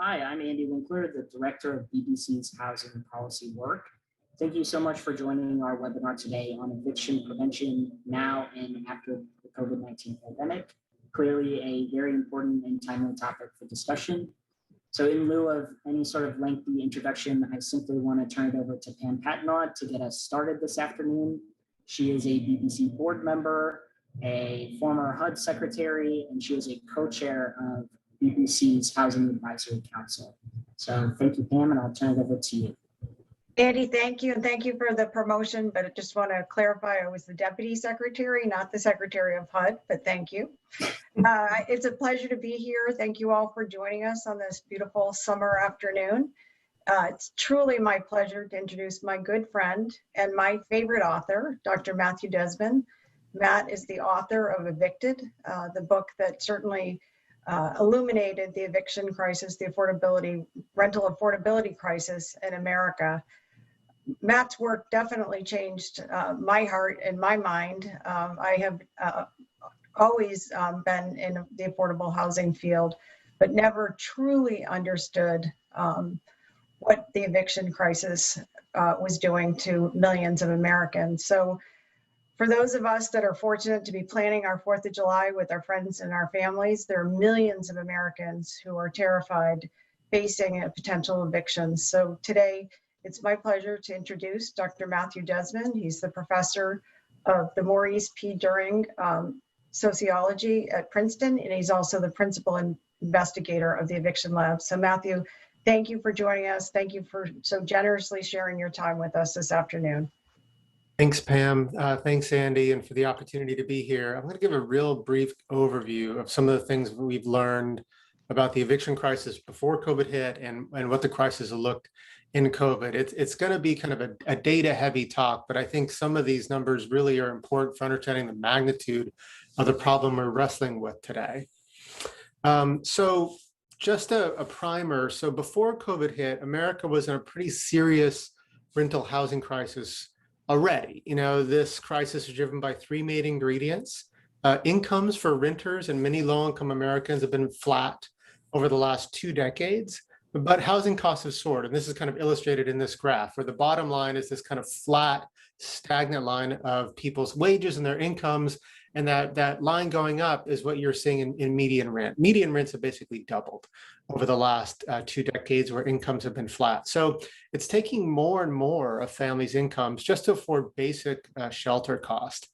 Hi, I'm Andy Winkler, the Director of BBC's Housing Policy Work. Thank you so much for joining our webinar today on eviction prevention now and after the COVID-19 pandemic. Clearly a very important and timely topic for discussion. So in lieu of any sort of lengthy introduction, I simply want to turn it over to Pam Patnaud to get us started this afternoon. She is a BBC board member, a former HUD secretary, and she is a co-chair of BBC's Housing Advisory Council. So thank you, Pam, and I'll turn it over to you. Andy, thank you, and thank you for the promotion, but I just want to clarify, I was the deputy secretary, not the secretary of HUD, but thank you. It's a pleasure to be here. Thank you all for joining us on this beautiful summer afternoon. It's truly my pleasure to introduce my good friend and my favorite author, Dr. Matthew Desmond. Matt is the author of Evicted, the book that certainly illuminated the eviction crisis, the rental affordability crisis in America. Matt's work definitely changed my heart and my mind. I have always been in the affordable housing field, but never truly understood what the eviction crisis was doing to millions of Americans. So for those of us that are fortunate to be planning our 4th of July with our friends and our families, there are millions of Americans who are terrified facing a potential eviction. So today, it's my pleasure to introduce Dr. Matthew Desmond. He's the professor of the Maurice P. During Sociology at Princeton, and he's also the principal investigator of the Eviction Lab. So Matthew, thank you for joining us. Thank you for so generously sharing your time with us this afternoon. Thanks, Pam. Thanks, Andy, and for the opportunity to be here. I'm going to give a real brief overview of some of the things we've learned about the eviction crisis before COVID hit and what the crisis looked in COVID. It's going to be kind of a data-heavy talk, but I think some of these numbers really are important for understanding the magnitude of the problem we're wrestling with today. So just a primer. So before COVID hit, America was in a pretty serious rental housing crisis already. You know, this crisis is driven by 3 main ingredients. Incomes for renters and many low-income Americans have been flat over the last 2 decades, but housing costs have soared. And this is kind of illustrated in this graph, where the bottom line is this kind of flat, stagnant line of people's wages and their incomes. And that line going up is what you're seeing in median rent. Median rents have basically doubled over the last 2 decades, where incomes have been flat. So it's taking more and more of families' incomes just to afford basic shelter cost.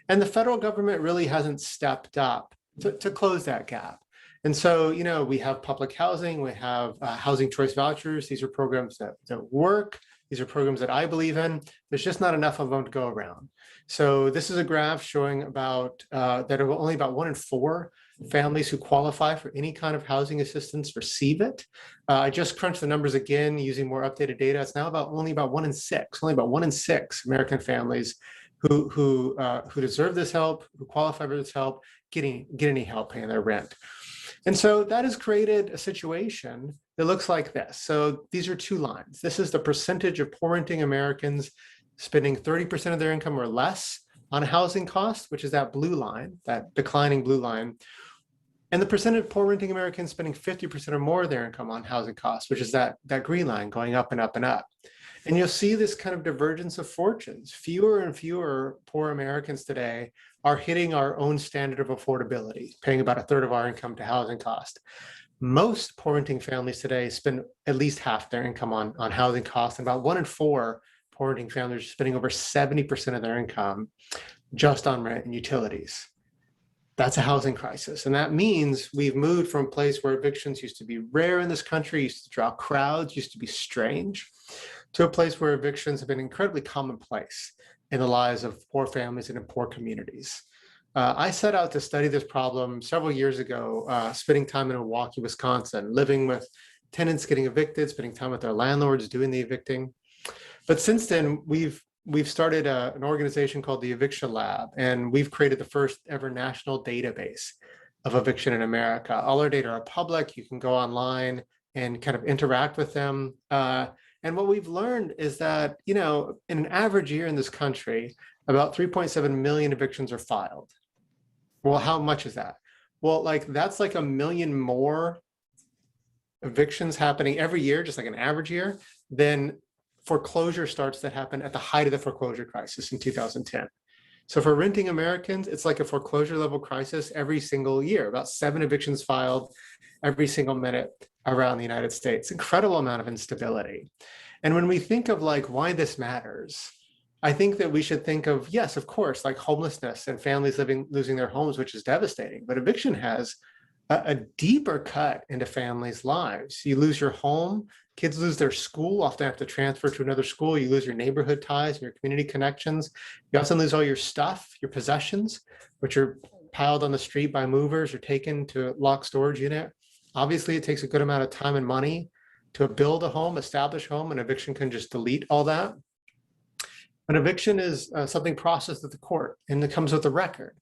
And the federal government really hasn't stepped up to close that gap. And so, you know, we have public housing, we have housing choice vouchers. These are programs that work. These are programs that I believe in. There's just not enough of them to go around. So this is a graph showing about that only about 1 in 4 families who qualify for any kind of housing assistance receive it. I just crunched the numbers again using more updated data. It's now only about 1 in 6, only about 1 in 6 American families who deserve this help, who qualify for this help, get any help paying their rent. And so that has created a situation that looks like this. So these are 2 lines. This is the percentage of poor renting Americans spending 30% of their income or less on housing costs, which is that blue line, that declining blue line. And the percentage of poor renting Americans spending 50% or more of their income on housing costs, which is that green line going up and up and up. And you'll see this kind of divergence of fortunes. Fewer and fewer poor Americans today are hitting our own standard of affordability, paying about 1/3 of our income to housing cost. Most poor renting families today spend at least half their income on housing costs, and about 1 in 4 poor renting families are spending over 70% of their income just on rent and utilities. That's a housing crisis. And that means we've moved from a place where evictions used to be rare in this country, used to draw crowds, used to be strange, to a place where evictions have been incredibly commonplace in the lives of poor families and in poor communities. I set out to study this problem several years ago, spending time in Milwaukee, Wisconsin, living with tenants getting evicted, spending time with their landlords doing the evicting. But since then, we've started an organization called the Eviction Lab, and we've created the first ever national database of eviction in America. All our data are public. You can go online and kind of interact with them. And what we've learned is that, you know, in an average year in this country, about 3.7 million evictions are filed. Well, how much is that? Well, that's like 1 million more evictions happening every year, just like an average year, than foreclosure starts that happen at the height of the foreclosure crisis in 2010. So for renting Americans, it's like a foreclosure level crisis every single year, about 7 evictions filed every single minute around the United States. Incredible amount of instability. And when we think of like why this matters, I think that we should think of, yes, of course, like homelessness and families losing their homes, which is devastating. But eviction has a deeper cut into families' lives. You lose your home, kids lose their school, often have to transfer to another school. You lose your neighborhood ties and your community connections. You also lose all your stuff, your possessions, which are piled on the street by movers or taken to a locked storage unit. Obviously, it takes a good amount of time and money to build a home, establish a home, and eviction can just delete all that. An eviction is something processed at the court, and it comes with a record.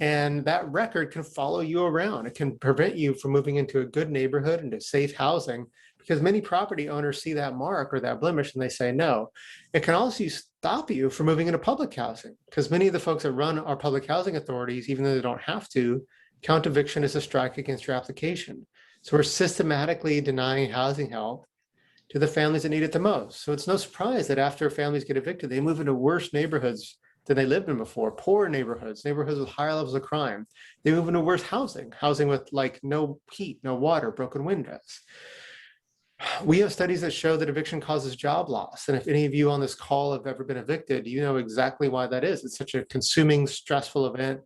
And that record can follow you around. It can prevent you from moving into a good neighborhood, into safe housing, because many property owners see that mark or that blemish and they say no. It can also stop you from moving into public housing, because many of the folks that run our public housing authorities, even though they don't have to, count eviction as a strike against your application. So we're systematically denying housing help to the families that need it the most. So it's no surprise that after families get evicted, they move into worse neighborhoods than they lived in before, poor neighborhoods with higher levels of crime. They move into worse housing with like no heat, no water, broken windows. We have studies that show that eviction causes job loss. And if any of you on this call have ever been evicted, you know exactly why that is. It's such a consuming, stressful event.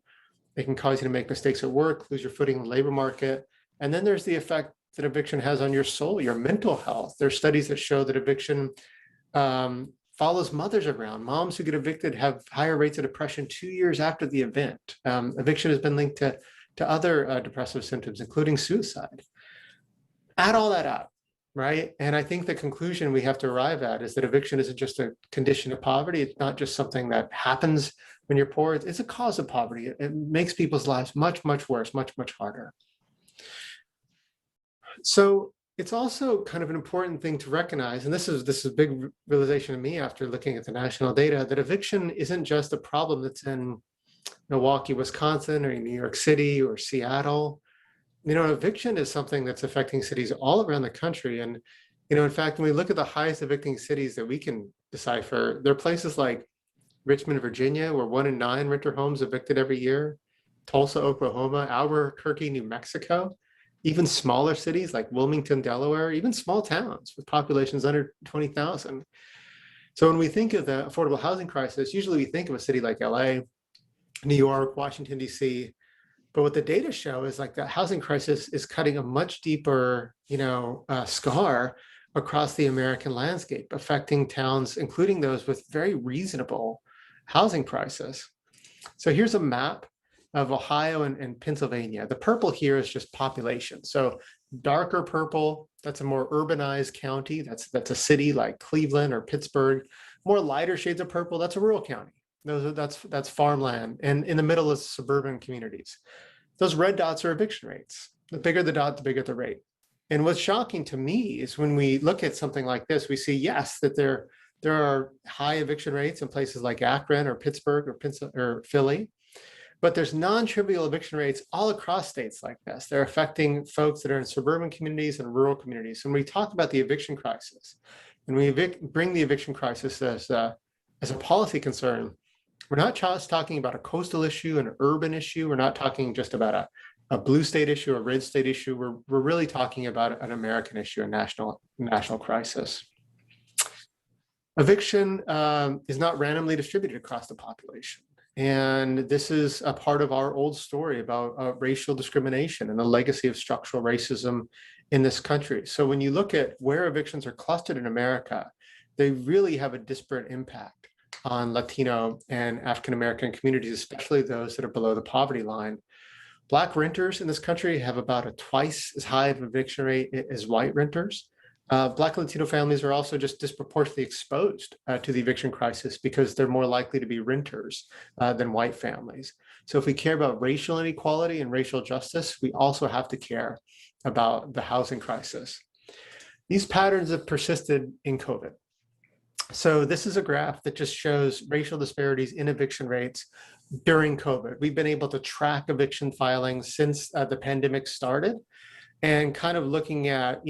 It can cause you to make mistakes at work, lose your footing in the labor market. And then there's the effect that eviction has on your soul, your mental health. There's studies that show that eviction follows mothers around. Moms who get evicted have higher rates of depression 2 years after the event. Eviction has been linked to other depressive symptoms, including suicide. Add all that up, right? And I think the conclusion we have to arrive at is that eviction isn't just a condition of poverty. It's not just something that happens when you're poor. It's a cause of poverty. It makes people's lives much, much worse, much, much harder. So it's also kind of an important thing to recognize, and this is a big realization to me after looking at the national data, that eviction isn't just a problem that's in Milwaukee, Wisconsin, or New York City or Seattle. Eviction is something that's affecting cities all around the country. And, in fact, when we look at the highest evicting cities that we can decipher, there are places like Richmond, Virginia, where 1 in 9 renter homes evicted every year, Tulsa, Oklahoma, Albuquerque, New Mexico. Even smaller cities like Wilmington, Delaware, even small towns with populations under 20,000. So when we think of the affordable housing crisis, usually we think of a city like LA, New York, Washington, DC. But what the data show is like the housing crisis is cutting a much deeper, scar across the American landscape, affecting towns, including those with very reasonable housing prices. So here's a map of Ohio and Pennsylvania. The purple here is just population. So darker purple, that's a more urbanized county. That's a city like Cleveland or Pittsburgh. More lighter shades of purple, that's a rural county. That's farmland. And in the middle is suburban communities. Those red dots are eviction rates. The bigger the dot, the bigger the rate. And what's shocking to me is when we look at something like this, we see, yes, that there are high eviction rates in places like Akron or Pittsburgh or Philly. But there's non-trivial eviction rates all across states like this. They're affecting folks that are in suburban communities and rural communities. When we talk about the eviction crisis, and we bring the eviction crisis as a policy concern, we're not just talking about a coastal issue, an urban issue. We're not talking just about a blue state issue, a red state issue. We're really talking about an American issue, a national crisis. Eviction is not randomly distributed across the population. And this is a part of our old story about racial discrimination and the legacy of structural racism in this country. So when you look at where evictions are clustered in America, they really have a disparate impact on Latino and African-American communities, especially those that are below the poverty line. Black renters in this country have about a twice as high of eviction rate as white renters. Black and Latino families are also just disproportionately exposed to the eviction crisis because they're more likely to be renters than white families. So if we care about racial inequality and racial justice, we also have to care about the housing crisis. These patterns have persisted in COVID. So this is a graph that just shows racial disparities in eviction rates during COVID. We've been able to track eviction filings since the pandemic started. and kind of looking at,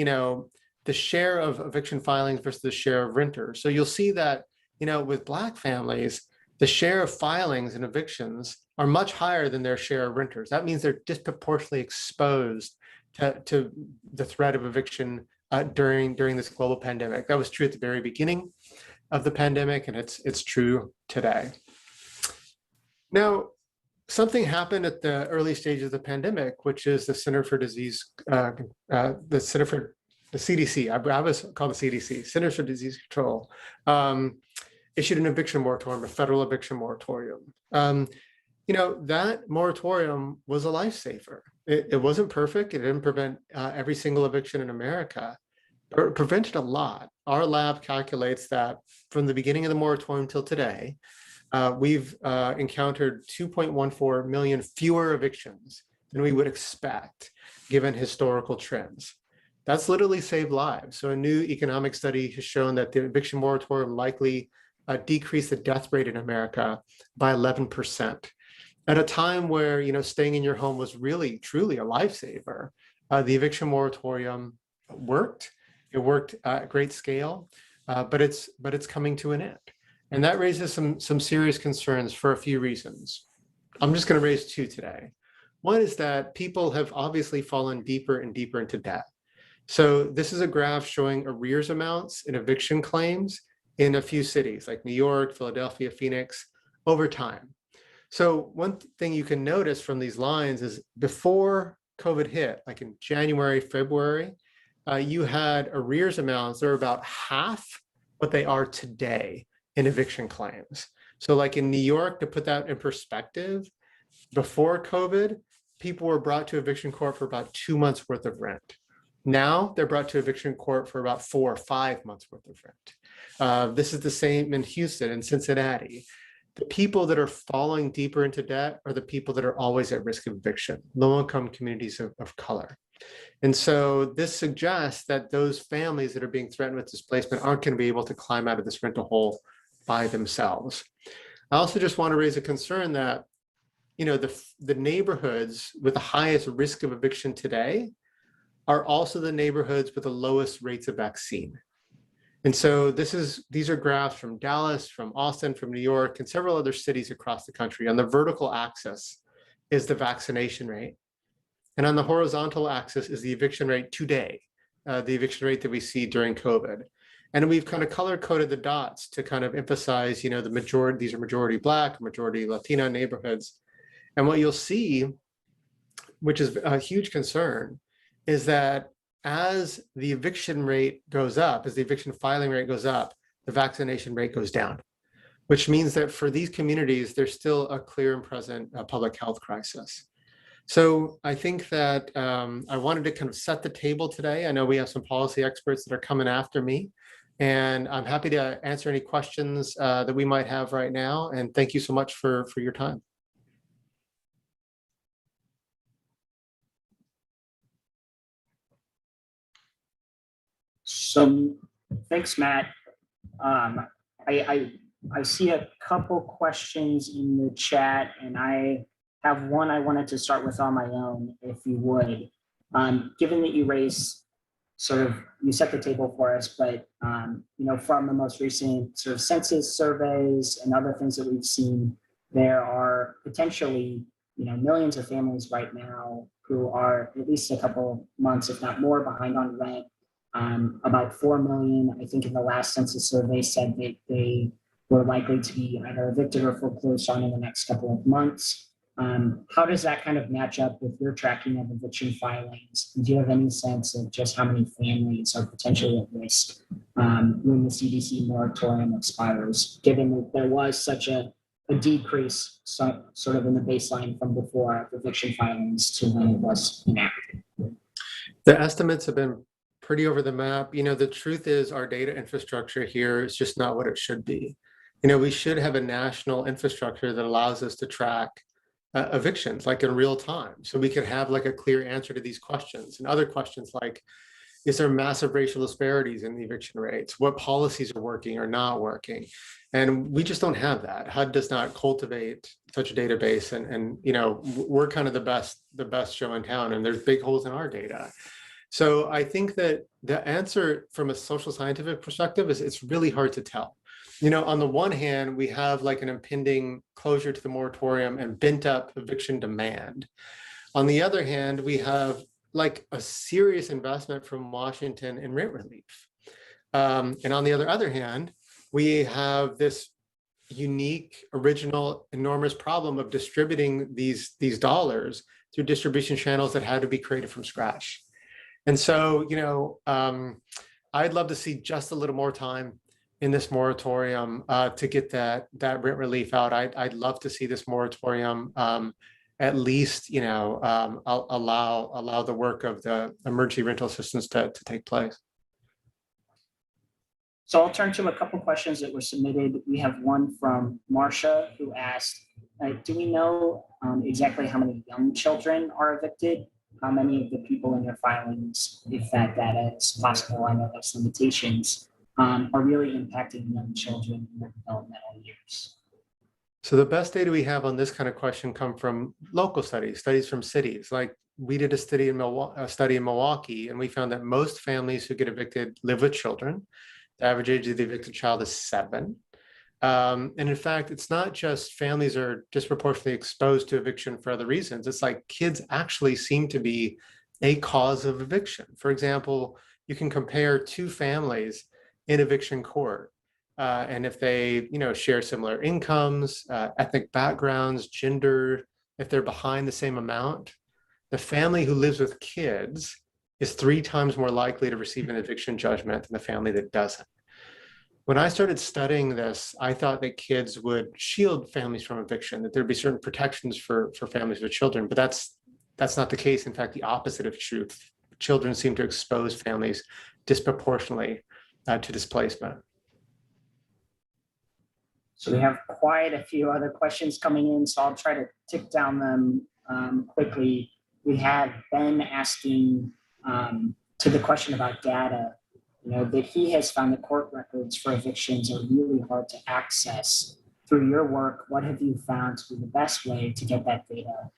the share of eviction filings versus the share of renters. So you'll see that, with Black families, the share of filings and evictions are much higher than their share of renters. That means they're disproportionately exposed to the threat of eviction during this global pandemic. That was true at the very beginning of the pandemic, and it's true today. Now, something happened at the early stages of the pandemic, which is the Center for Disease, the CDC, I was called the CDC, Centers for Disease Control, issued an eviction moratorium, a federal eviction moratorium. That moratorium was a lifesaver. It wasn't perfect. It didn't prevent every single eviction in America, but it prevented a lot. Our lab calculates that from the beginning of the moratorium till today, we've encountered 2.14 million fewer evictions than we would expect given historical trends. That's literally saved lives. So a new economic study has shown that the eviction moratorium likely decreased the death rate in America by 11%. At a time where, staying in your home was really, truly a lifesaver, the eviction moratorium worked. It worked at great scale, but it's coming to an end. And that raises some serious concerns for a few reasons. I'm just going to raise two today. One is that people have obviously fallen deeper and deeper into debt. So this is a graph showing arrears amounts in eviction claims in a few cities like New York, Philadelphia, Phoenix over time. So one thing you can notice from these lines is before COVID hit, like in January, February, you had arrears amounts that are about half what they are today in eviction claims. So like in New York, to put that in perspective, before COVID, people were brought to eviction court for about 2 months worth of rent. Now they're brought to eviction court for about 4 or 5 months worth of rent. This is the same in Houston and Cincinnati. The people that are falling deeper into debt are the people that are always at risk of eviction, low-income communities of color. And so this suggests that those families that are being threatened with displacement aren't going to be able to climb out of this rental hole by themselves. I also just want to raise a concern that, the neighborhoods with the highest risk of eviction today are also the neighborhoods with the lowest rates of vaccine. And so these are graphs from Dallas, from Austin, from New York, and several other cities across the country. On the vertical axis is the vaccination rate. And on the horizontal axis is the eviction rate today, the eviction rate that we see during COVID. And we've kind of color-coded the dots to kind of emphasize, the majority, these are majority Black, majority Latino neighborhoods. And what you'll see, which is a huge concern, is that as the eviction rate goes up, as the eviction filing rate goes up, the vaccination rate goes down, which means that for these communities, there's still a clear and present public health crisis. So I think that I wanted to kind of set the table today. I know we have some policy experts that are coming after me, and I'm happy to answer any questions that we might have right now. And thank you so much for your time. So thanks, Matt. I see a couple questions in the chat, and I have one I wanted to start with on my own, if you would. Given that you raised you set the table for us, but from the most recent sort of census surveys and other things that we've seen, there are potentially millions of families right now who are at least a couple months, if not more, behind on rent. About 4 million, I think in the last census survey, said that they were likely to be either evicted or foreclosed on in the next couple of months. How does that kind of match up with your tracking of eviction filings? Do you have any sense of just how many families are potentially at risk when the CDC moratorium expires, given that there was such a decrease sort of in the baseline from before eviction filings to when it was enacted? The estimates have been pretty over the map. The truth is our data infrastructure here is just not what it should be. We should have a national infrastructure that allows us to track evictions like in real time. So we could have like a clear answer to these questions and other questions like, Is there massive racial disparities in the eviction rates? What policies are working or not working? And we just don't have that. HUD does not cultivate such a database, and we're kind of the best show in town, and there's big holes in our data. So I think that the answer from a social scientific perspective is it's really hard to tell. On the one hand, we have like an impending closure to the moratorium and bent up eviction demand. On the other hand, we have like a serious investment from Washington in rent relief. And on the other hand, we have this unique, original, enormous problem of distributing these dollars through distribution channels that had to be created from scratch. And so, I'd love to see just a little more time in this moratorium to get that rent relief out. I'd love to see this moratorium at least, allow the work of the emergency rental assistance to take place. So I'll turn to a couple questions that were submitted. We have one from Marcia who asked, do we know exactly how many young children are evicted? How many of the people in your filings, if that data is possible, I know there's limitations, are really impacting young children in their developmental years? So the best data we have on this kind of question come from local studies from cities. Like we did a study in Milwaukee, and we found that most families who get evicted live with children. The average age of the evicted child is 7. And in fact, it's not just families are disproportionately exposed to eviction for other reasons. It's like kids actually seem to be a cause of eviction. For example, you can compare 2 families in eviction court. And if they, share similar incomes, ethnic backgrounds, gender, if they're behind the same amount, the family who lives with kids is 3 times more likely to receive an eviction judgment than the family that doesn't. When I started studying this, I thought that kids would shield families from eviction, that there'd be certain protections for families with children, but that's not the case. In fact, the opposite of truth. Children seem to expose families disproportionately to displacement. So we have quite a few other questions coming in, so I'll try to tick down them quickly. We had Ben asking to the question about data, that he has found the court records for evictions are really hard to access. Through your work, what have you found to be the best way to get that data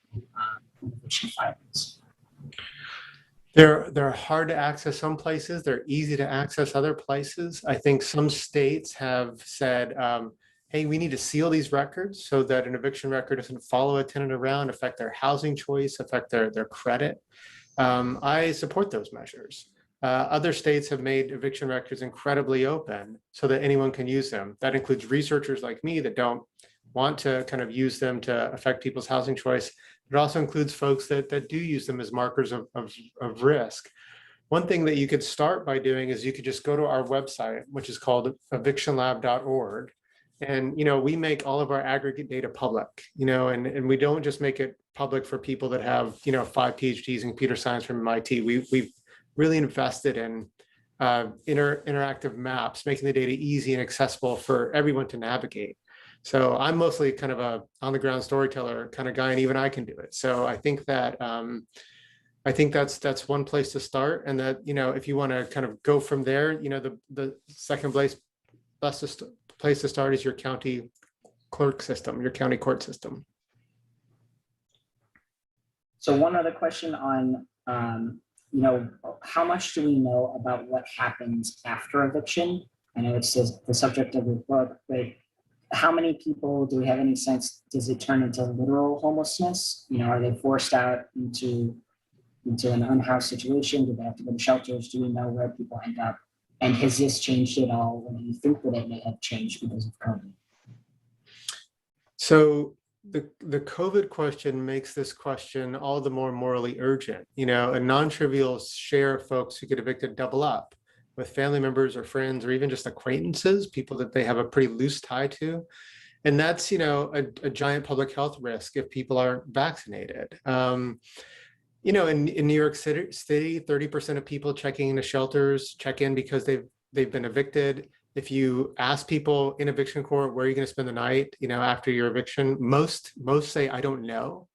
from eviction filings? They're hard to access some places. They're easy to access other places. I think some states have said, hey, we need to seal these records so that an eviction record doesn't follow a tenant around, affect their housing choice, affect their credit. I support those measures. Other states have made eviction records incredibly open so that anyone can use them. That includes researchers like me that don't want to kind of use them to affect people's housing choice. It also includes folks that do use them as markers of risk. One thing that you could start by doing is you could just go to our website, which is called evictionlab.org. And, we make all of our aggregate data public, and we don't just make it public for people that have, 5 PhDs in computer science from MIT. We've really invested in interactive maps, making the data easy and accessible for everyone to navigate. So I'm mostly kind of a on the ground storyteller kind of guy, and even I can do it. So I think that that's one place to start. And that, if you want to kind of go from there, the second place to start is your county clerk system, your county court system. So one other question on, how much do we know about what happens after eviction? I know it's the subject of your book, but how many people, do we have any sense, does it turn into literal homelessness? Are they forced out into an unhoused situation? Do they have to go to shelters? Do we know where people end up? And has this changed at all? Or do you think that it may have changed because of COVID? So the COVID question makes this question all the more morally urgent. A non-trivial share of folks who get evicted double up with family members or friends or even just acquaintances, people that they have a pretty loose tie to. And that's, a giant public health risk if people aren't vaccinated. In New York City, 30% of people checking into shelters check in because they've been evicted. If you ask people in eviction court, where are you going to spend the night, after your eviction, most say, I don't know.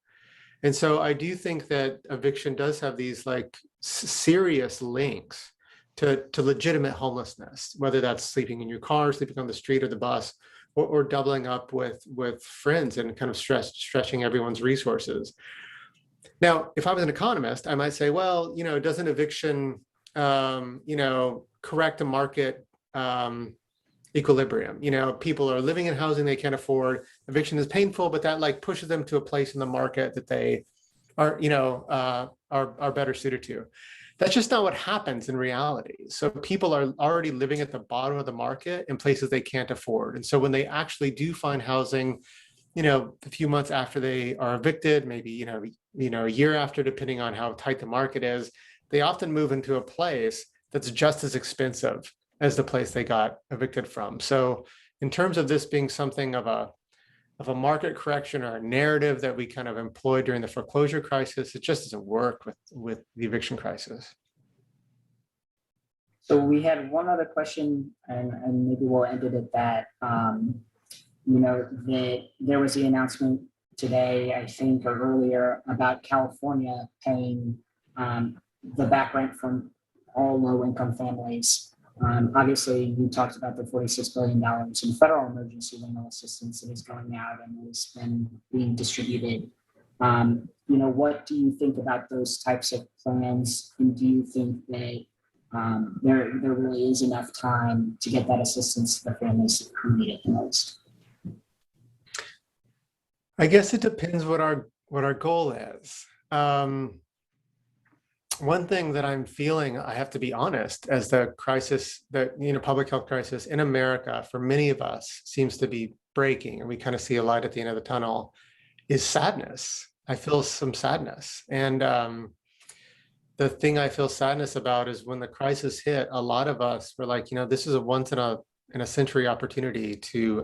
And so I do think that eviction does have these like serious links to legitimate homelessness, whether that's sleeping in your car, sleeping on the street or the bus, or doubling up with friends and kind of stretching everyone's resources. Now, if I was an economist, I might say, well, doesn't eviction, correct a market equilibrium? People are living in housing they can't afford. Eviction is painful, but that like pushes them to a place in the market that they are, are better suited to. That's just not what happens in reality. So people are already living at the bottom of the market in places they can't afford. And so when they actually do find housing, a few months after they are evicted, maybe, a year after, depending on how tight the market is, they often move into a place that's just as expensive as the place they got evicted from. So in terms of this being something of a market correction or a narrative that we kind of employed during the foreclosure crisis, it just doesn't work with the eviction crisis. So we had one other question, and maybe we'll end it at that. There was the announcement today, I think, or earlier, about California paying the back rent from all low-income families. Obviously, we talked about the $46 billion in federal emergency rental assistance that is going out and has been being distributed. What do you think about those types of plans? And do you think that there really is enough time to get that assistance to the families who need it the most? I guess it depends what our goal is. One thing that I'm feeling, I have to be honest, as the crisis, public health crisis in America, for many of us, seems to be breaking, and we kind of see a light at the end of the tunnel, is sadness. I feel some sadness. And the thing I feel sadness about is when the crisis hit, a lot of us were like, this is a once in a century opportunity to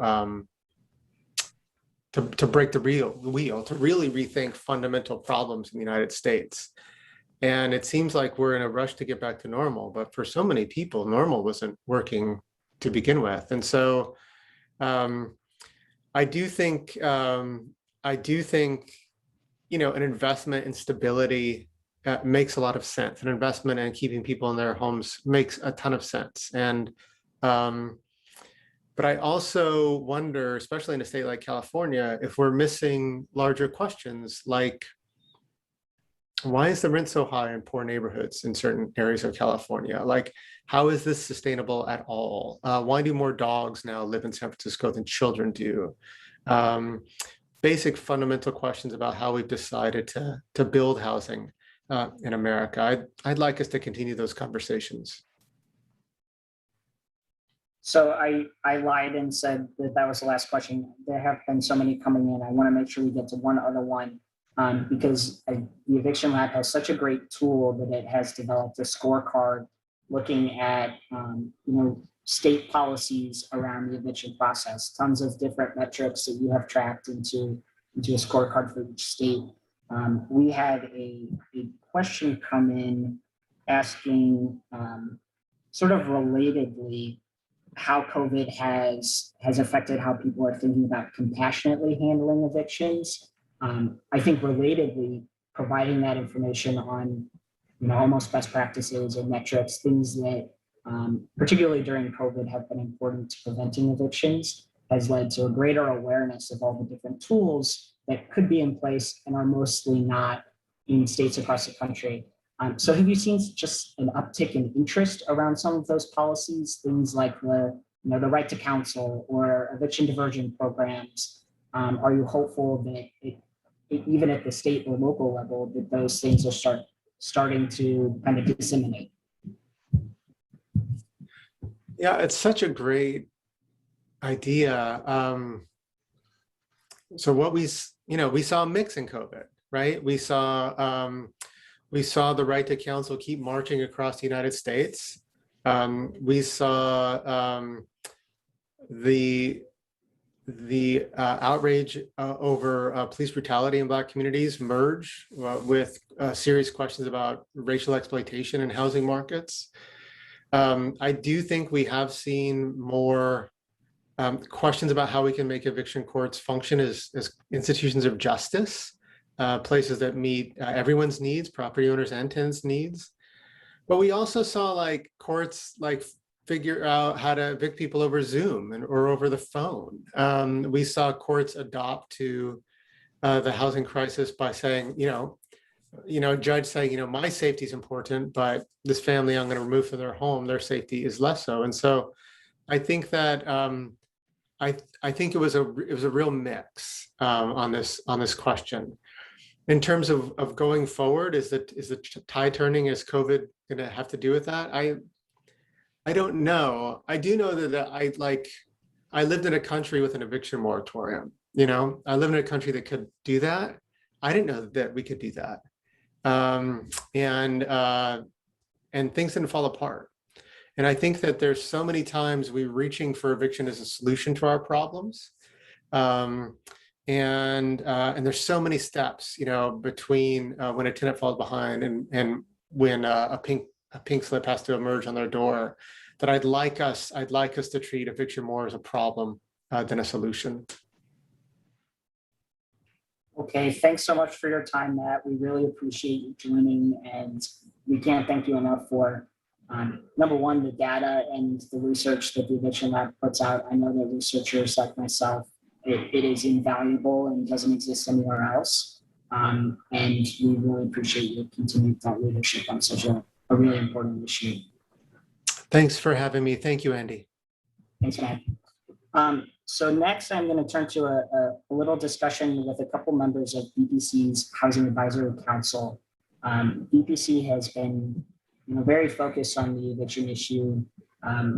break the wheel, to really rethink fundamental problems in the United States. And it seems like we're in a rush to get back to normal, but for so many people, normal wasn't working to begin with. And so I do think, an investment in stability makes a lot of sense. An investment in keeping people in their homes makes a ton of sense. And, but I also wonder, especially in a state like California, if we're missing larger questions like, why is the rent so high in poor neighborhoods in certain areas of California? Like, how is this sustainable at all? Why do more dogs now live in San Francisco than children do? Basic fundamental questions about how we've decided to build housing in America. I'd like us to continue those conversations. So I lied and said that was the last question. There have been so many coming in. I want to make sure we get to one other one. Because the Eviction Lab has such a great tool that it has developed a scorecard looking at, state policies around the eviction process, tons of different metrics that you have tracked into a scorecard for each state. We had a question come in asking sort of relatedly how COVID has affected how people are thinking about compassionately handling evictions. I think relatedly, providing that information on, almost best practices or metrics, things that, particularly during COVID, have been important to preventing evictions, has led to a greater awareness of all the different tools that could be in place and are mostly not in states across the country. So have you seen just an uptick in interest around some of those policies, things like the right to counsel or eviction diversion programs? Are you hopeful that even at the state or local level, that those things are starting to kind of disseminate? Yeah, it's such a great idea. So what we saw a mix in COVID, right? We saw the right to counsel keep marching across the United States. We saw the outrage over police brutality in Black communities merge with serious questions about racial exploitation in housing markets. I do think we have seen more questions about how we can make eviction courts function as institutions of justice, places that meet everyone's needs, property owners and tenants' needs. But we also saw like courts like figure out how to evict people over Zoom or over the phone. We saw courts adopt to the housing crisis by saying, judge saying, my safety is important, but this family I'm going to remove from their home, their safety is less so. And so I think that I think it was a real mix on this question. In terms of going forward, is the tide turning? Is COVID going to have to do with that? I don't know. I do know that I lived in a country with an eviction moratorium. I live in a country that could do that. I didn't know that we could do that. And things didn't fall apart. And I think that there's so many times we're reaching for eviction as a solution to our problems. And there's so many steps, between when a tenant falls behind and when a pink slip has to emerge on their door, that I'd like us to treat eviction more as a problem than a solution. Okay, thanks so much for your time, Matt. We really appreciate you joining, and we can't thank you enough for, number one, the data and the research that the Eviction Lab puts out. I know that researchers like myself, it is invaluable and doesn't exist anywhere else. And we really appreciate your continued thought leadership on such a really important issue. Thanks for having me. Thank you, Andy. Thanks, Matt. So next, I'm going to turn to a little discussion with a couple members of BPC's Housing Advisory Council. BPC has been very focused on the eviction issue.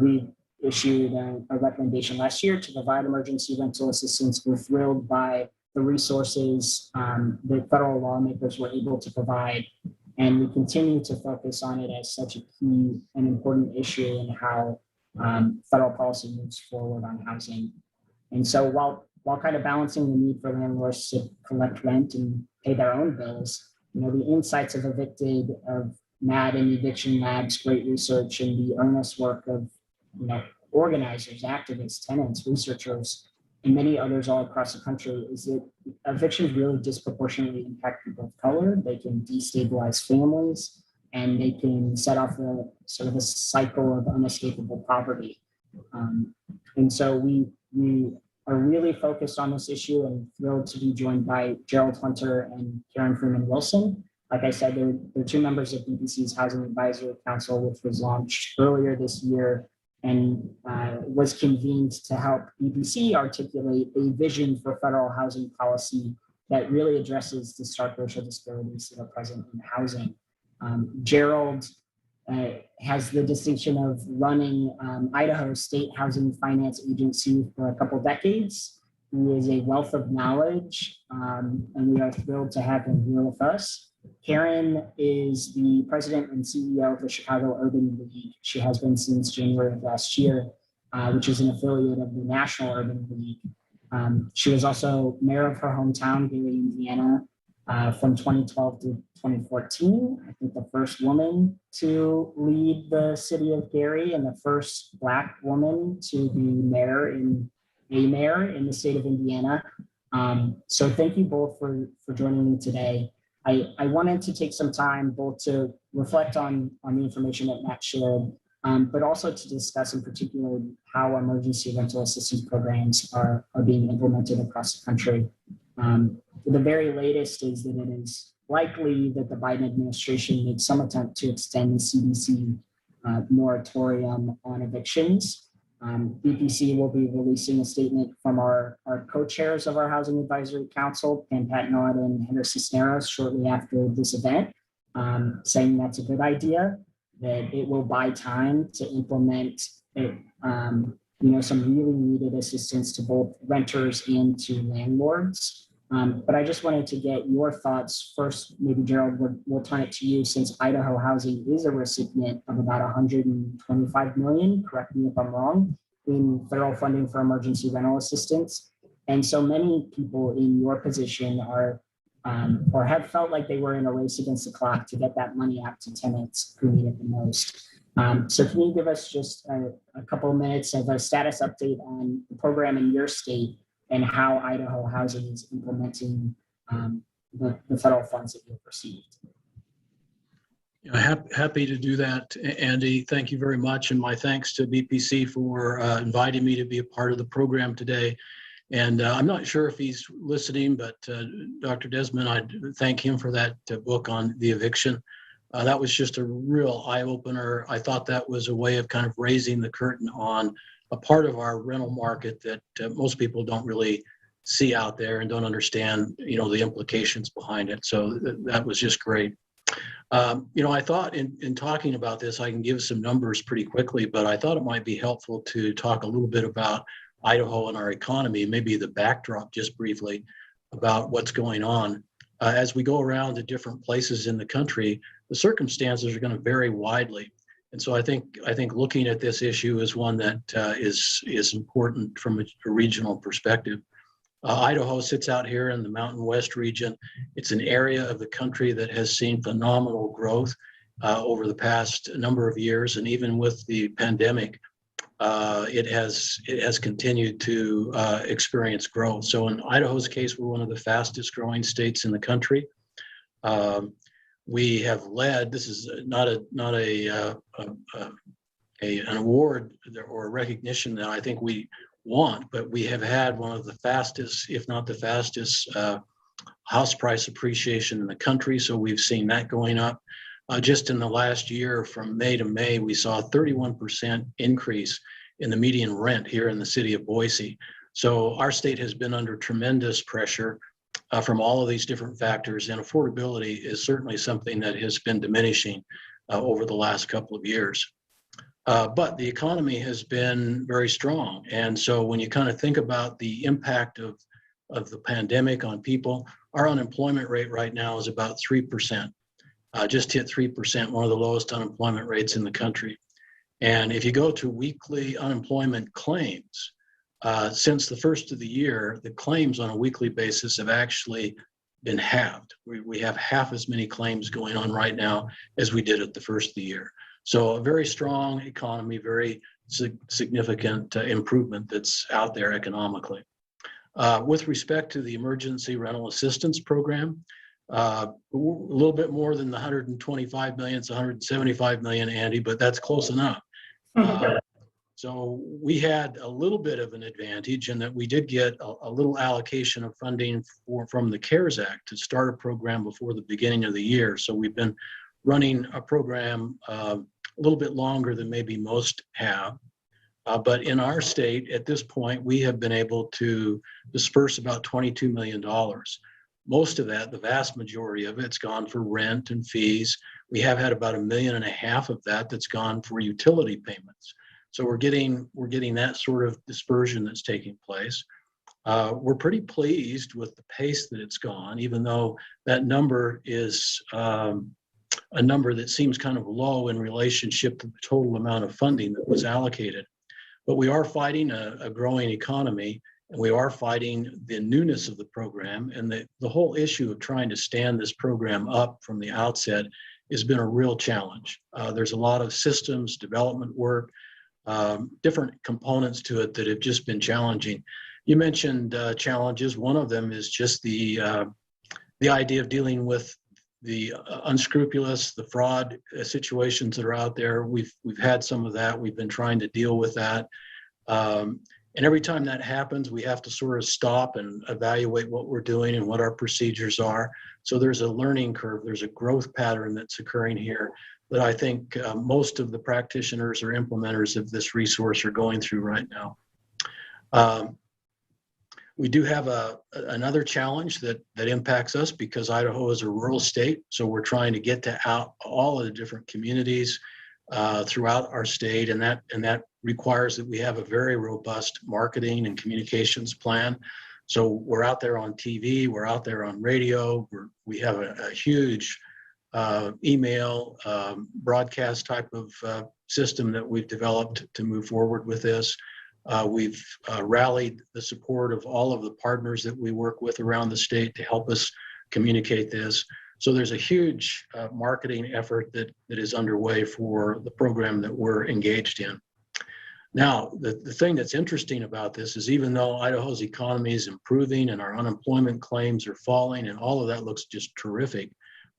We issued a recommendation last year to provide emergency rental assistance. We're thrilled by the resources that federal lawmakers were able to provide. And we continue to focus on it as such a key and important issue in how federal policy moves forward on housing. And so while kind of balancing the need for landlords to collect rent and pay their own bills, the insights of Matt and Eviction Lab's great research and the earnest work of organizers, activists, tenants, researchers, and many others all across the country is that evictions really disproportionately impact people of color. They can destabilize families, and they can set off a sort of a cycle of unescapable poverty. And so we are really focused on this issue and thrilled to be joined by Gerald Hunter and Karen Freeman Wilson. Like I said, they're two members of BPC's Housing Advisory Council, which was launched earlier this year and was convened to help BPC articulate a vision for federal housing policy that really addresses the stark racial disparities that are present in housing. Gerald has the distinction of running Idaho State Housing Finance Agency for a couple decades. He is a wealth of knowledge, and we are thrilled to have him here with us. Karen is the president and CEO of the Chicago Urban League. She has been since January of last year, which is an affiliate of the National Urban League. She was also mayor of her hometown, Gary, Indiana, from 2012 to 2014. I think the first woman to lead the city of Gary and the first Black woman to be mayor in the state of Indiana. So thank you both for joining me today. I wanted to take some time both to reflect on the information that Matt shared, but also to discuss in particular how emergency rental assistance programs are being implemented across the country. The very latest is that it is likely that the Biden administration made some attempt to extend the CDC moratorium on evictions. BPC will be releasing a statement from our co-chairs of our Housing Advisory Council, Pam Patnod and Heather Cisneros, shortly after this event, saying that's a good idea, that it will buy time to implement some really needed assistance to both renters and to landlords. But I just wanted to get your thoughts first. Maybe Gerald, we'll turn it to you, since Idaho Housing is a recipient of about $125 million, correct me if I'm wrong, in federal funding for emergency rental assistance. And so many people in your position are or have felt like they were in a race against the clock to get that money out to tenants who need it the most. So can you give us just a couple of minutes of a status update on the program in your state and how Idaho Housing is implementing the federal funds that you've received? Happy to do that, Andy. Thank you very much. And my thanks to BPC for inviting me to be a part of the program today. And I'm not sure if he's listening, but Dr. Desmond, I thank him for that book on the eviction. That was just a real eye-opener. I thought that was a way of kind of raising the curtain on a part of our rental market that most people don't really see out there and don't understand, the implications behind it. So that was just great. I thought in talking about this, I can give some numbers pretty quickly, but I thought it might be helpful to talk a little bit about Idaho and our economy, maybe the backdrop just briefly about what's going on. As we go around to different places in the country, the circumstances are going to vary widely. And so I think looking at this issue is one that is important from a regional perspective. Idaho sits out here in the Mountain West region. It's an area of the country that has seen phenomenal growth over the past number of years, and even with the pandemic, it has continued to experience growth. So in Idaho's case, we're one of the fastest growing states in the country. We have led. This is not an award or a recognition that I think we want, but we have had one of the fastest, if not the fastest, house price appreciation in the country. So we've seen that going up. Just in the last year, from May to May, we saw a 31% increase in the median rent here in the city of Boise. So our state has been under tremendous pressure from all of these different factors, and affordability is certainly something that has been diminishing over the last couple of years. But the economy has been very strong. And so when you kind of think about the impact of the pandemic on people, our unemployment rate right now is about 3%, just hit 3%, one of the lowest unemployment rates in the country. And if you go to weekly unemployment claims, since the first of the year, the claims on a weekly basis have actually been halved. We have half as many claims going on right now as we did at the first of the year. So a very strong economy, very significant improvement that's out there economically. With respect to the emergency rental assistance program, a little bit more than the 125 million, it's 175 million, Andy, but that's close enough. So we had a little bit of an advantage in that we did get a little allocation of funding from the CARES Act to start a program before the beginning of the year. So we've been running a program a little bit longer than maybe most have. But in our state, at this point, we have been able to disperse about $22 million. Most of that, the vast majority of it's gone for rent and fees. We have had about $1.5 million of that that's gone for utility payments. So we're getting that sort of dispersion that's taking place. We're pretty pleased with the pace that it's gone, even though that number is a number that seems kind of low in relationship to the total amount of funding that was allocated. But we are fighting a growing economy, and we are fighting the newness of the program, and the whole issue of trying to stand this program up from the outset has been a real challenge. There's a lot of systems development work, different components to it that have just been challenging. You mentioned challenges. One of them is just the idea of dealing with the unscrupulous, the fraud situations that are out there. We've had some of that. We've been trying to deal with that. And every time that happens, we have to sort of stop and evaluate what we're doing and what our procedures are. So there's a learning curve. There's a growth pattern that's occurring here that I think most of the practitioners or implementers of this resource are going through right now. We do have another challenge that impacts us because Idaho is a rural state. So we're trying to get to all of the different communities throughout our state, and that requires that we have a very robust marketing and communications plan. So we're out there on TV, we're out there on radio, we have a huge email broadcast type of system that we've developed to move forward with this. We've rallied the support of all of the partners that we work with around the state to help us communicate this. So there's a huge marketing effort that is underway for the program that we're engaged in. Now, the thing that's interesting about this is even though Idaho's economy is improving and our unemployment claims are falling and all of that looks just terrific,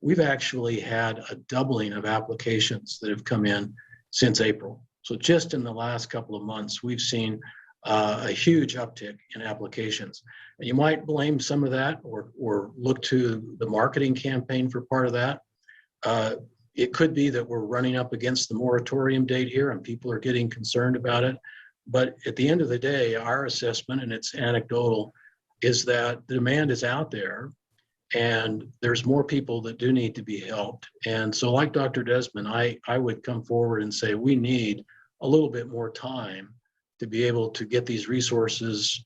we've actually had a doubling of applications that have come in since April. So just in the last couple of months, we've seen a huge uptick in applications. And you might blame some of that or look to the marketing campaign for part of that. It could be that we're running up against the moratorium date here and people are getting concerned about it. But at the end of the day, our assessment, and it's anecdotal, is that the demand is out there and there's more people that do need to be helped. And so like Dr. Desmond, I would come forward and say we need a little bit more time to be able to get these resources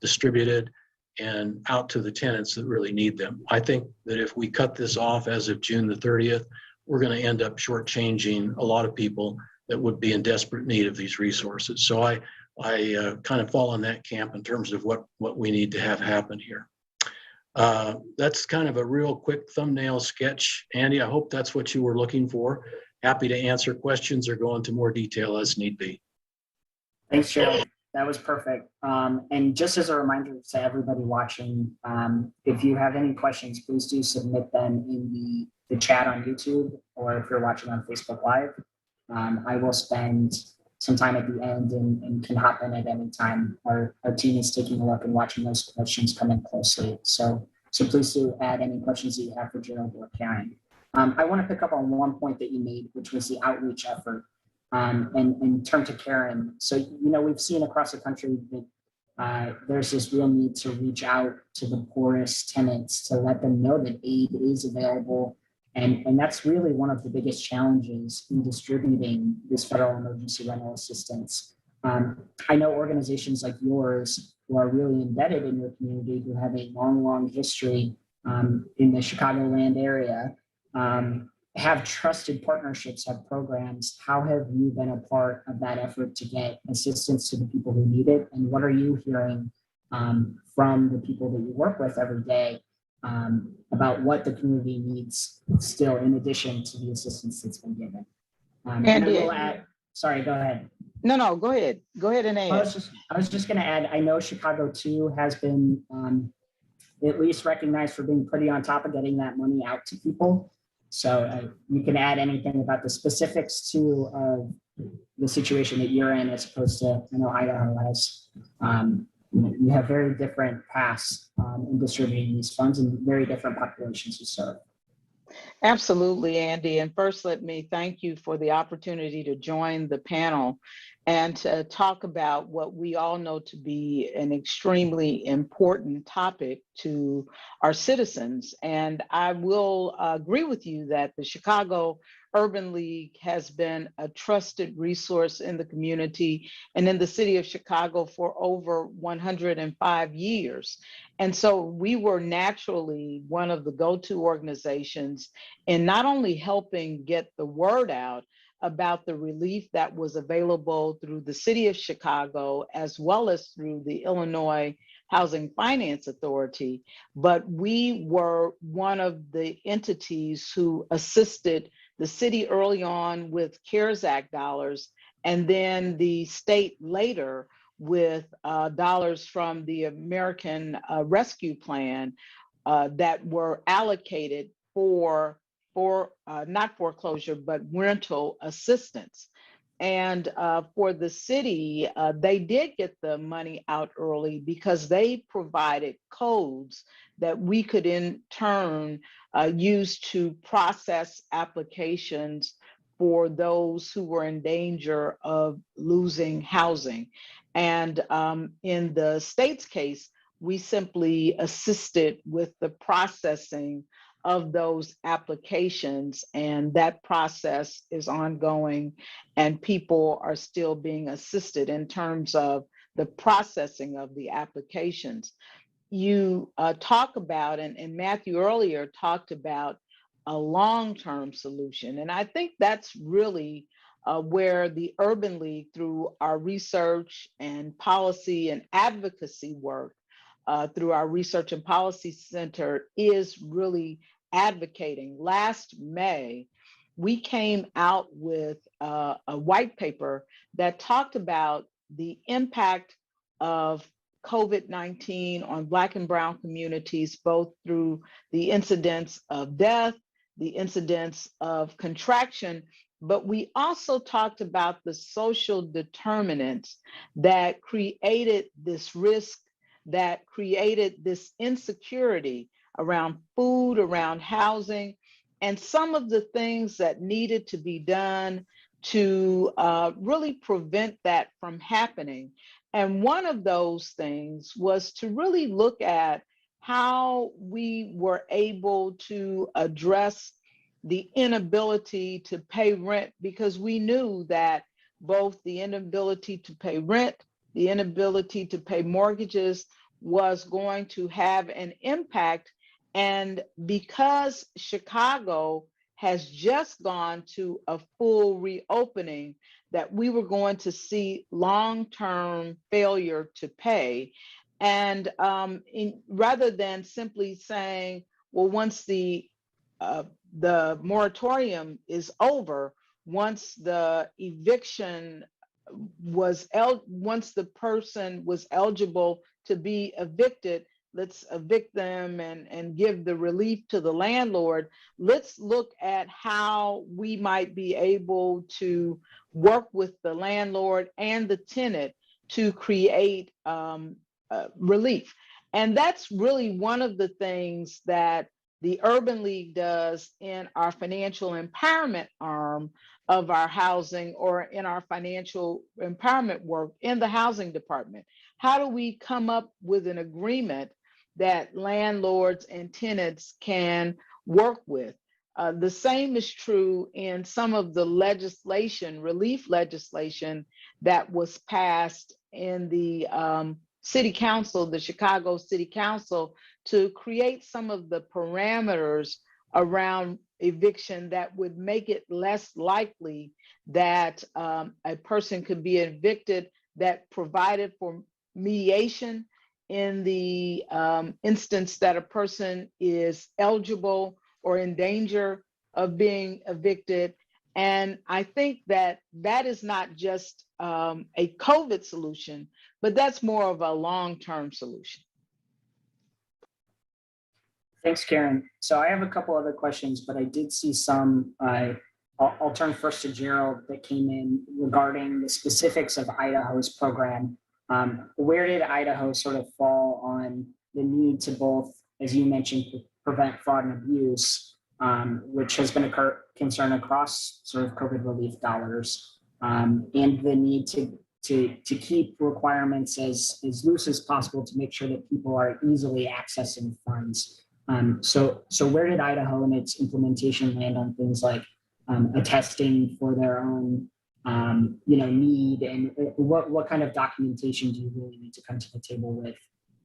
distributed and out to the tenants that really need them. I think that if we cut this off as of June the 30th, we're going to end up shortchanging a lot of people that would be in desperate need of these resources. So I kind of fall in that camp in terms of what we need to have happen here. That's kind of a real quick thumbnail sketch. Andy, I hope that's what you were looking for. Happy to answer questions or go into more detail as need be. Thanks, Gerald. That was perfect. And just as a reminder to everybody watching, if you have any questions, please do submit them in the chat on YouTube, or if you're watching on Facebook Live. I will spend some time at the end and can hop in at any time. Our team is taking a look and watching those questions come in closely. So please do add any questions that you have for Gerald or Karen. I want to pick up on one point that you made, which was the outreach effort. And turn to Karen. So, we've seen across the country that there's this real need to reach out to the poorest tenants to let them know that aid is available. And that's really one of the biggest challenges in distributing this federal emergency rental assistance. I know organizations like yours who are really embedded in your community, who have a long history in the Chicagoland area, have trusted partnerships, have programs. How have you been a part of that effort to get assistance to the people who need it? And what are you hearing from the people that you work with every day about what the community needs still in addition to the assistance that's been given? Sorry, go ahead. No, go ahead. Go ahead and add. I was just going to add, I know Chicago too has been at least recognized for being pretty on top of getting that money out to people. So you can add anything about the specifics to the situation that you're in, as opposed to, Idaho has, you have very different paths in distributing these funds and very different populations you serve. Absolutely, Andy. And first, let me thank you for the opportunity to join the panel and to talk about what we all know to be an extremely important topic to our citizens. And I will agree with you that the Chicago Urban League has been a trusted resource in the community and in the city of Chicago for over 105 years. And so we were naturally one of the go-to organizations in not only helping get the word out about the relief that was available through the city of Chicago, as well as through the Illinois Housing Finance Authority, but we were one of the entities who assisted the city early on with CARES Act dollars, and then the state later with dollars from the American Rescue Plan that were allocated for not foreclosure, but rental assistance. And for the city, they did get the money out early because they provided codes that we could in turn use to process applications for those who were in danger of losing housing. And in the state's case, we simply assisted with the processing of those applications, and that process is ongoing, and people are still being assisted in terms of the processing of the applications. You talk about, and Matthew earlier talked about a long-term solution, and I think that's really where the Urban League, through our research and policy and advocacy work, through our Research and Policy Center, is really advocating. Last May, we came out with a white paper that talked about the impact of COVID-19 on Black and Brown communities, both through the incidence of death the incidence of contraction, but we also talked about the social determinants that created this risk, that created this insecurity around food, around housing, and some of the things that needed to be done to really prevent that from happening. And one of those things was to really look at how we were able to address the inability to pay rent, because we knew that both the inability to pay rent, the inability to pay mortgages was going to have an impact. And because Chicago has just gone to a full reopening, that we were going to see long-term failure to pay. And rather than simply saying, well, once the moratorium is over, once the eviction once the person was eligible to be evicted, let's evict them and give the relief to the landlord. Let's look at how we might be able to work with the landlord and the tenant to create relief. And that's really one of the things that the Urban League does in our financial empowerment arm of our housing, or in our financial empowerment work in the housing department. How do we come up with an agreement that landlords and tenants can work with? The same is true in some of the legislation, relief legislation that was passed in the City Council, the Chicago City Council, to create some of the parameters around eviction that would make it less likely that a person could be evicted, that provided for mediation in the instance that a person is eligible or in danger of being evicted. And I think that that is not just a COVID solution, but that's more of a long-term solution. Thanks, Karen. So I have a couple other questions, but I did see some, I'll turn first to Gerald, that came in regarding the specifics of Idaho's program. Where did Idaho sort of fall on the need to both, as you mentioned, prevent fraud and abuse, which has been a concern across sort of COVID relief dollars, and the need to keep requirements as loose as possible to make sure that people are easily accessing funds. So where did Idaho and its implementation land on things like attesting for their own need, and what kind of documentation do you really need to come to the table with?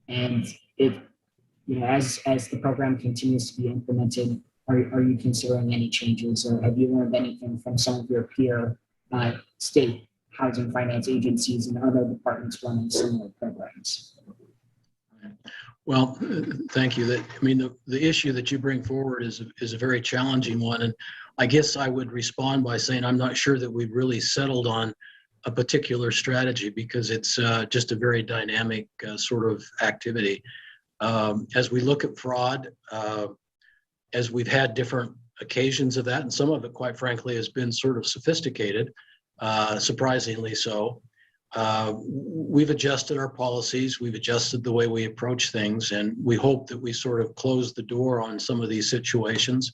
And if, as the program continues to be implemented, are you considering any changes, or have you learned anything from some of your peer state housing finance agencies and other departments running similar programs? Well, thank you. The issue that you bring forward is a very challenging one. And I guess I would respond by saying I'm not sure that we've really settled on a particular strategy, because it's just a very dynamic sort of activity. As we look at fraud, as we've had different occasions of that, and some of it, quite frankly, has been sort of sophisticated, surprisingly so. We've adjusted our policies, we've adjusted the way we approach things, and we hope that we sort of close the door on some of these situations.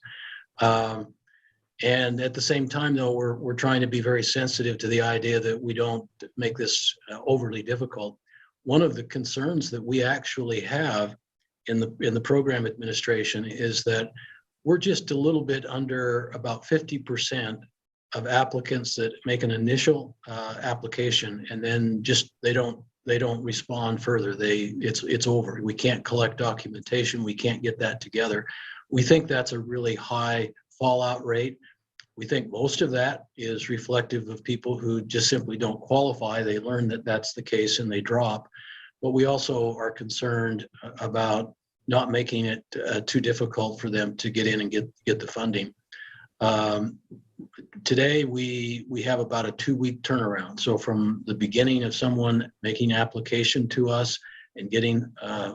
And at the same time, though, we're trying to be very sensitive to the idea that we don't make this overly difficult. One of the concerns that we actually have in the program administration is that we're just a little bit under about 50% of applicants that make an initial application, and then just they don't respond further. It's over. We can't collect documentation. We can't get that together. We think that's a really high fallout rate. We think most of that is reflective of people who just simply don't qualify. They learn that that's the case and they drop. But we also are concerned about not making it too difficult for them to get in and get the funding. Today, we have about a 2-week turnaround. So from the beginning of someone making application to us and getting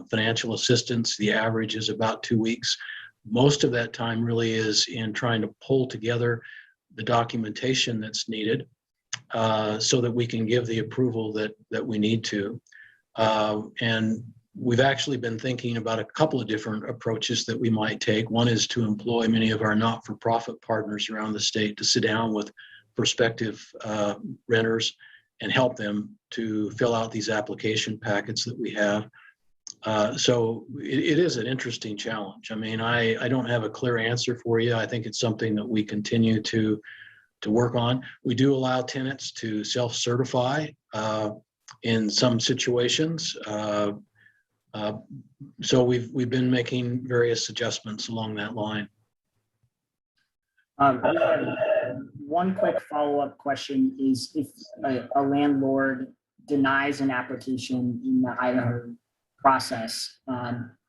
financial assistance, the average is about 2 weeks. Most of that time really is in trying to pull together the documentation that's needed so that we can give the approval that we need to. And we've actually been thinking about a couple of different approaches that we might take. One is to employ many of our not-for-profit partners around the state to sit down with prospective renters and help them to fill out these application packets that we have. So it is an interesting challenge. I mean, I don't have a clear answer for you. I think it's something that we continue to work on. We do allow tenants to self-certify in some situations. So we've been making various adjustments along that line. One quick follow-up question is, if a landlord denies an application in the Idaho process,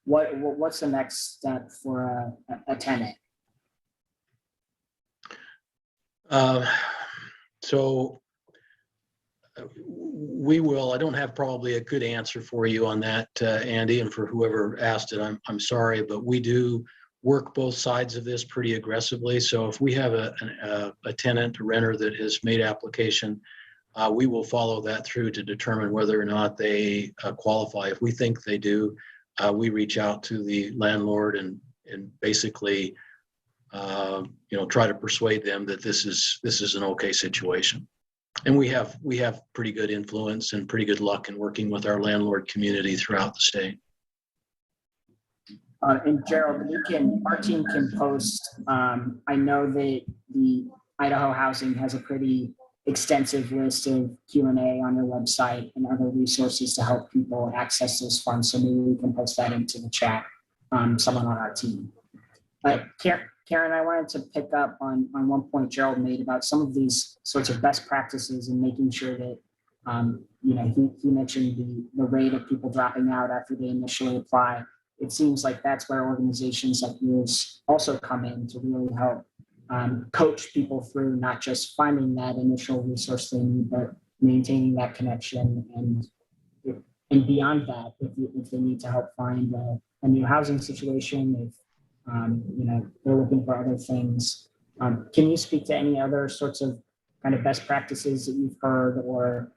what's the next step for a tenant? So we will, I don't have probably a good answer for you on that, Andy, and for whoever asked it, I'm sorry, but we do work both sides of this pretty aggressively. So if we have a tenant, a renter that has made application, we will follow that through to determine whether or not they qualify. If we think they do, we reach out to the landlord and basically try to persuade them that this is an okay situation. And we have pretty good influence and pretty good luck in working with our landlord community throughout the state. And Gerald, our team can post. I know that the Idaho Housing has a pretty extensive list of Q&A on their website and other resources to help people access those funds. So maybe we can post that into the chat. Someone on our team. But Karen, I wanted to pick up on one point Gerald made about some of these sorts of best practices and making sure that, he mentioned the rate of people dropping out after they initially apply. It seems like that's where organizations like yours also come in to really help coach people through not just finding that initial resource they need, but maintaining that connection and beyond that, if they need to help find a new housing situation, if they're looking for other things. Can you speak to any other sorts of kind of best practices that you've heard or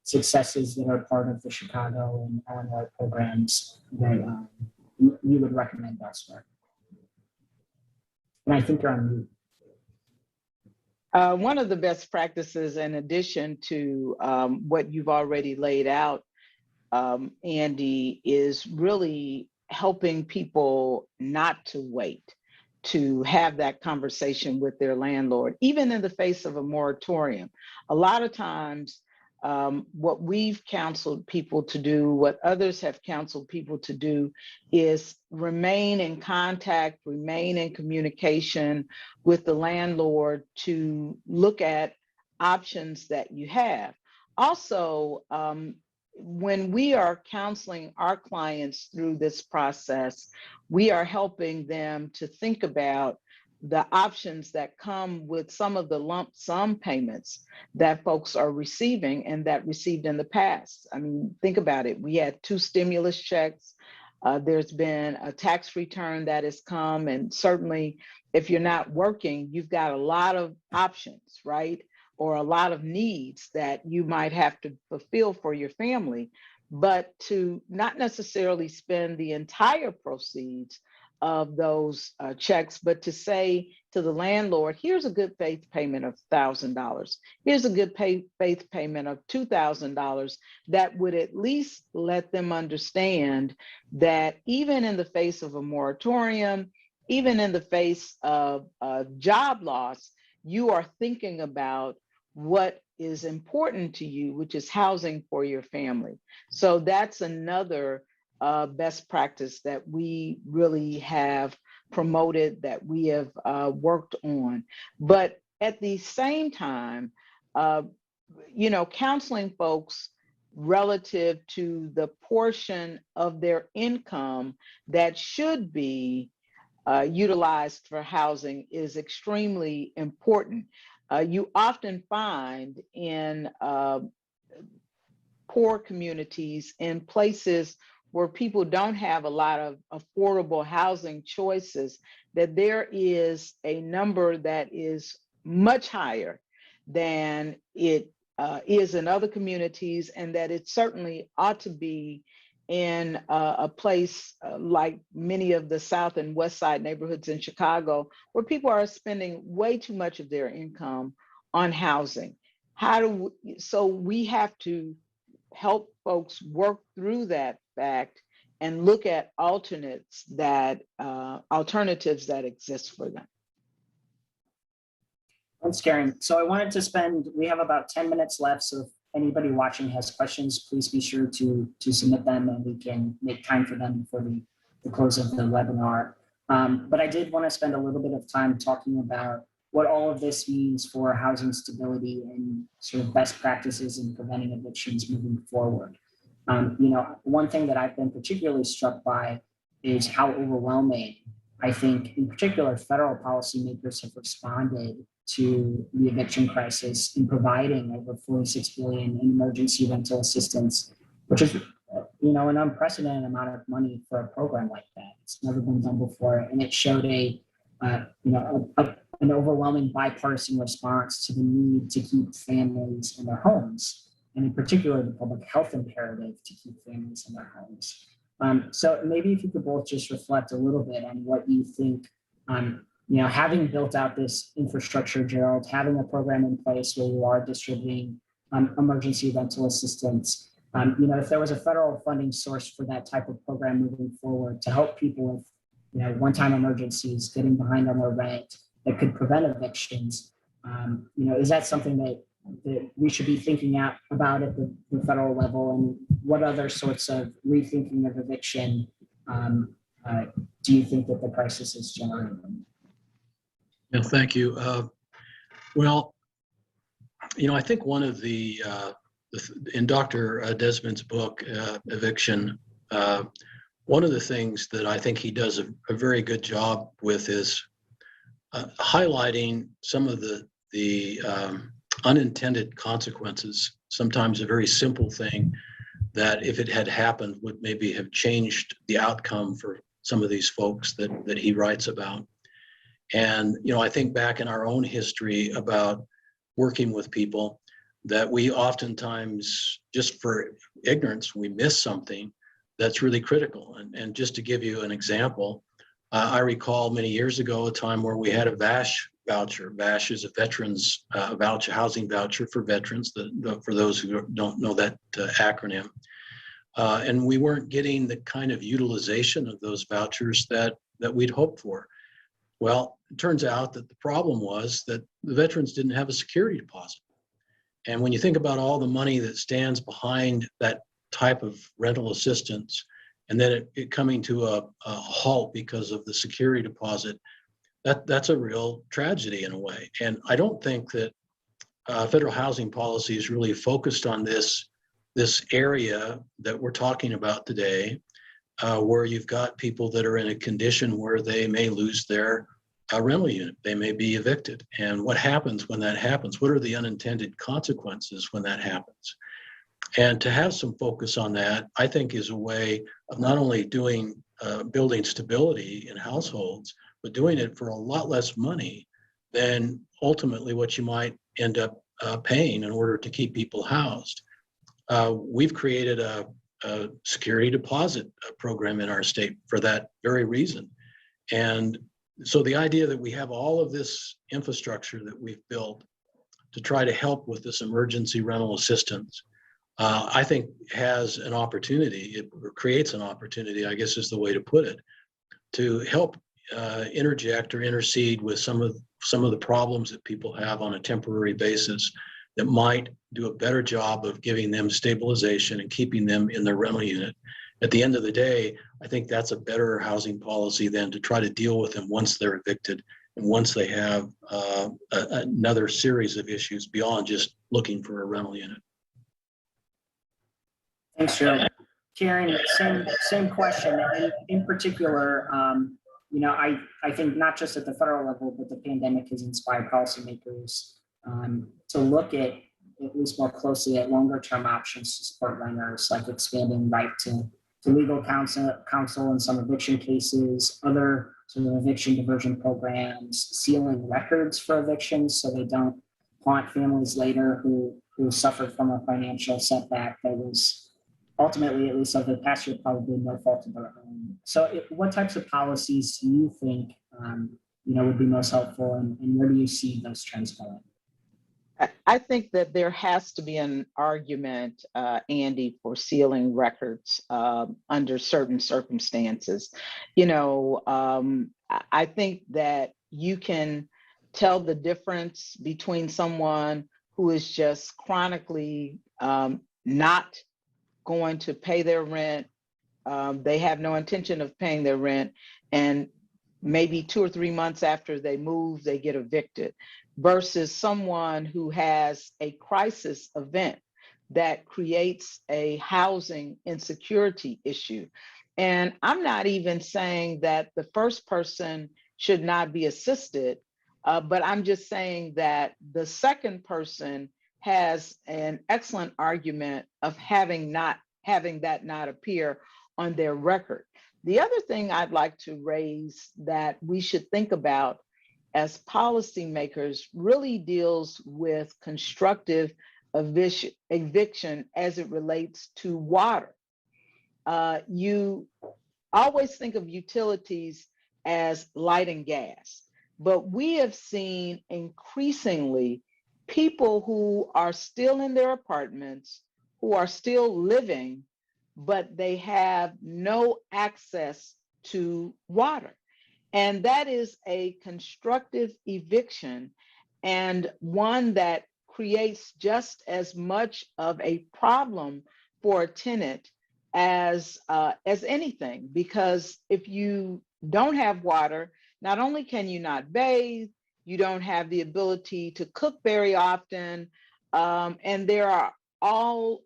successes that are part of the Chicago and Illinois programs that you would recommend elsewhere? And I think you're on mute. One of the best practices, in addition to what you've already laid out, Andy, is really helping people not to wait to have that conversation with their landlord, even in the face of a moratorium. A lot of times, what we've counseled people to do, what others have counseled people to do, is remain in contact, remain in communication with the landlord to look at options that you have. Also, when we are counseling our clients through this process, we are helping them to think about the options that come with some of the lump sum payments that folks are receiving and that received in the past. I mean, think about it. We had 2 stimulus checks. There's been a tax return that has come. And certainly if you're not working, you've got a lot of options, right? Or a lot of needs that you might have to fulfill for your family, but to not necessarily spend the entire proceeds of those checks, but to say to the landlord, here's a good faith payment of $1,000. Here's a good faith payment of $2,000 that would at least let them understand that even in the face of a moratorium, even in the face of job loss, you are thinking about what is important to you, which is housing for your family. So that's another best practice that we really have promoted, that we have worked on. But at the same time, counseling folks relative to the portion of their income that should be utilized for housing is extremely important. You often find in poor communities, in places where people don't have a lot of affordable housing choices, that there is a number that is much higher than it is in other communities, and that it certainly ought to be in a place like many of the South and West Side neighborhoods in Chicago, where people are spending way too much of their income on housing. So we have to help folks work through that fact and look at alternatives that exist for them. Thanks, Karen. So I wanted to we have about 10 minutes left. So if anybody watching has questions, please be sure to submit them and we can make time for them before the close of the webinar. But I did want to spend a little bit of time talking about what all of this means for housing stability and sort of best practices in preventing evictions moving forward. One thing that I've been particularly struck by is how overwhelming I think, in particular, federal policymakers have responded to the eviction crisis in providing over $46 billion in emergency rental assistance, which is, an unprecedented amount of money for a program like that. It's never been done before, and it showed an overwhelming bipartisan response to the need to keep families in their homes, and in particular, the public health imperative to keep families in their homes. So maybe if you could both just reflect a little bit on what you think, having built out this infrastructure, Gerald, having a program in place where you are distributing emergency rental assistance, if there was a federal funding source for that type of program moving forward to help people with, one-time emergencies, getting behind on their rent that could prevent evictions, is that something that we should be thinking about at the federal level, and what other sorts of rethinking of eviction do you think that the crisis is generating? Yeah, thank you. I think one of in Dr. Desmond's book, Eviction, one of the things that I think he does a very good job with is highlighting some of the unintended consequences, sometimes a very simple thing that if it had happened would maybe have changed the outcome for some of these folks that he writes about. And, I think back in our own history about working with people that we oftentimes, just for ignorance, we miss something that's really critical. And just to give you an example, I recall many years ago a time where we had a VASH voucher. VASH is a veterans voucher, housing voucher for veterans, for those who don't know that acronym. And we weren't getting the kind of utilization of those vouchers that we'd hoped for. Well, it turns out that the problem was that the veterans didn't have a security deposit. And when you think about all the money that stands behind that type of rental assistance, and then it coming to a halt because of the security deposit, that's a real tragedy in a way. And I don't think that federal housing policy is really focused on this area that we're talking about today, where you've got people that are in a condition where they may lose their rental unit. They may be evicted. And what happens when that happens? What are the unintended consequences when that happens? And to have some focus on that, I think, is a way of not only building stability in households, but doing it for a lot less money than ultimately what you might end up paying in order to keep people housed. We've created a security deposit program in our state for that very reason. And so the idea that we have all of this infrastructure that we've built to try to help with this emergency rental assistance, I think has an opportunity, it creates an opportunity, I guess is the way to put it, to help interject or intercede with some of the problems that people have on a temporary basis that might do a better job of giving them stabilization and keeping them in their rental unit. At the end of the day, I think that's a better housing policy than to try to deal with them once they're evicted and once they have another series of issues beyond just looking for a rental unit. Thanks, Gerald. Karen, same question. In particular, I think not just at the federal level, but the pandemic has inspired policymakers to look at least more closely at longer term options to support renters, like expanding right to legal counsel in some eviction cases, other sort of eviction diversion programs, sealing records for evictions so they don't haunt families later who suffered from a financial setback that was ultimately, at least over the past year, probably no fault of their own. So what types of policies do you think would be most helpful, and where do you see those trends going? I think that there has to be an argument, Andy, for sealing records under certain circumstances. I think that you can tell the difference between someone who is just chronically not going to pay their rent. They have no intention of paying their rent, and maybe 2 or 3 months after they move, they get evicted, versus someone who has a crisis event that creates a housing insecurity issue. And I'm not even saying that the first person should not be assisted, but I'm just saying that the second person has an excellent argument of having that not appear on their record. The other thing I'd like to raise that we should think about as policymakers really deals with constructive eviction as it relates to water. You always think of utilities as light and gas, but we have seen increasingly people who are still in their apartments, who are still living, but they have no access to water. And that is a constructive eviction, and one that creates just as much of a problem for a tenant as anything. Because if you don't have water, not only can you not bathe, you don't have the ability to cook very often, and there are all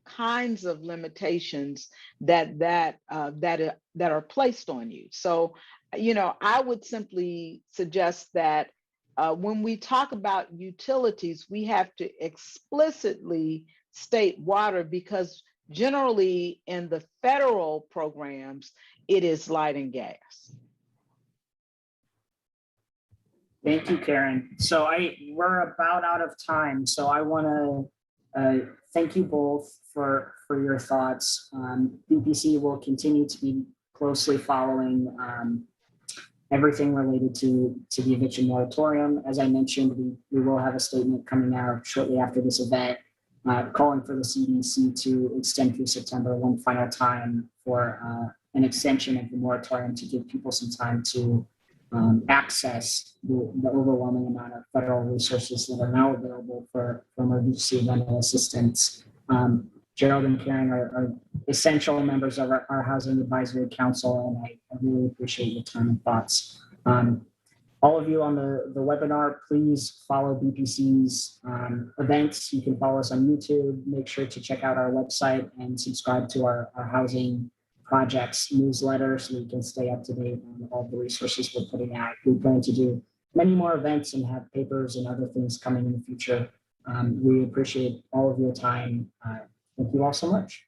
kinds of limitations that are placed on you. So, I would simply suggest that when we talk about utilities, we have to explicitly state water, because generally in the federal programs, it is light and gas. Thank you, Karen. So we're about out of time. So I want to thank you both for your thoughts. BPC will continue to be closely following everything related to the eviction moratorium. As I mentioned, we will have a statement coming out shortly after this event, calling for the CDC to extend through September one final time for an extension of the moratorium to give people some time to access the overwhelming amount of federal resources that are now available for emergency rental assistance. Gerald and Karen are essential members of our Housing Advisory Council, and I really appreciate your time and thoughts. All of you on the webinar, please follow BPC's events. You can follow us on YouTube. Make sure to check out our website and subscribe to our housing projects newsletter so you can stay up to date on all the resources we're putting out. We plan to do many more events and have papers and other things coming in the future. We appreciate all of your time. Thank you all so much.